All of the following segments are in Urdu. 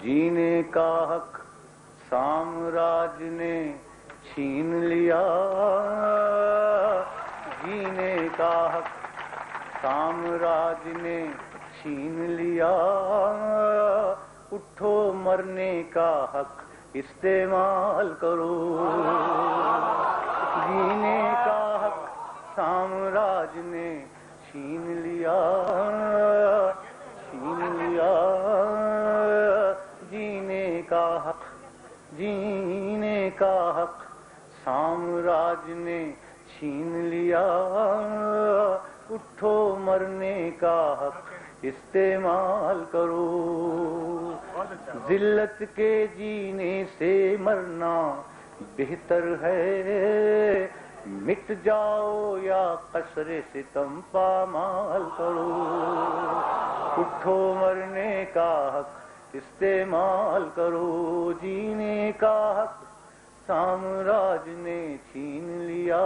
جینے کا حق سامراج نے چھین لیا، جینے کا حق سامراج نے چھین لیا، اٹھو مرنے کا حق استعمال کرو، جینے کا حق سامراج نے چھین لیا، چھین لیا، جینے کا حق، جینے کا حق سامراج نے چھین لیا، اٹھو مرنے کا حق استعمال کرو، ذلت کے جینے سے مرنا بہتر ہے، مٹ جاؤ یا قصر ستم پامال کرو، اٹھو مرنے کا حق استعمال کرو، جینے کا حق سامراج نے چھین لیا،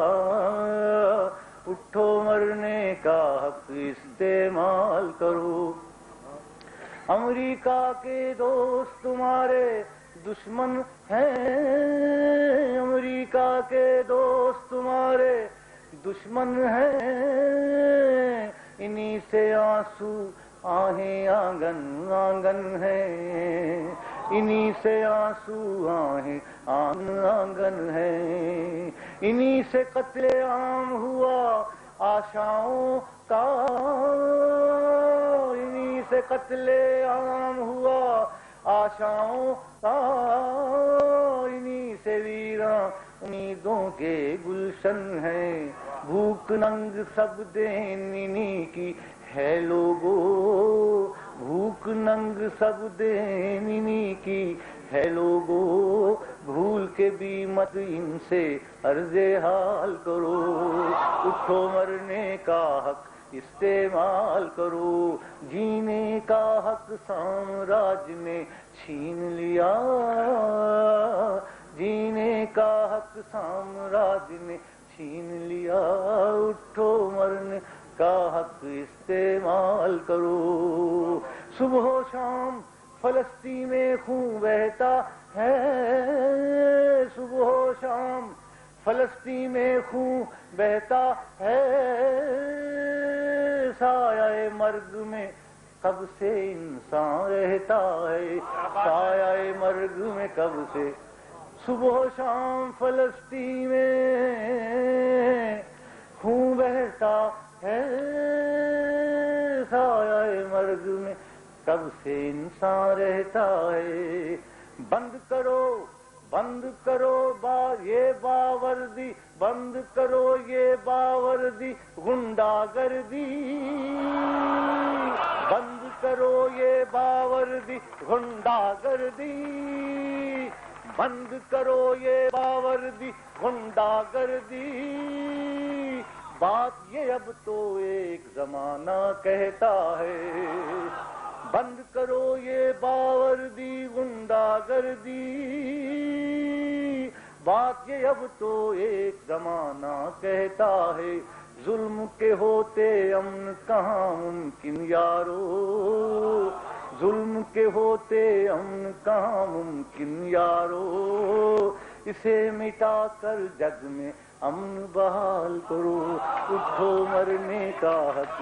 اٹھو مرنے کا حق استعمال کرو، امریکہ کے دوست تمہارے دشمن ہیں، امریکہ کے دوست تمہارے دشمن ہیں، انہی سے آنسو آہیں آنگن آنگن ہے، انہی سے آنسو آہیں آنگن ہے، انہی سے قتل عام ہوا آشاؤں کا، انہی سے قتل عام ہوا آشاؤں کا، انہی سے ویراں امیدوں کے گلشن ہے، بھوک ننگ سب دین انہی کی ہے لوگو، بھوک ننگ سب دین انہی کی ہے لوگو، بھول کے بھی مت ان سے عرض حال کرو، اٹھو مرنے کا حق استعمال کرو، جینے کا حق سامراج نے چھین لیا، جینے کا حق سامراج نے چھین لیا، اٹھو مرنے کا حق استعمال کرو، صبح و شام فلسطین میں خون بہتا ہے، صبح و شام فلسطین میں خون بہتا ہے، سایہ مرگ میں کب سے انسان رہتا ہے، سایہ مرگ میں کب سے، صبح و شام فلسطین میں خون بہتا ہے، سایہ مرگ میں کب سے انسان رہتا ہے، بند کرو بند کرو یہ باوردی، بند کرو یہ باوردی غنڈا گردی، بند کرو یہ باوردی غنڈا گردی، بند کرو یہ باوردی غنڈا گردی، بات یہ اب تو ایک زمانہ کہتا ہے، بند کرو یہ باوردی غنڈا گردی، بات یہ اب تو ایک زمانہ کہتا ہے، ظلم کے ہوتے امن کہاں ممکن یارو، ظلم کے ہوتے امن کہاں ممکن یارو، اسے مٹا کر جگ میں امن بحال کرو، اٹھو مرنے کا حق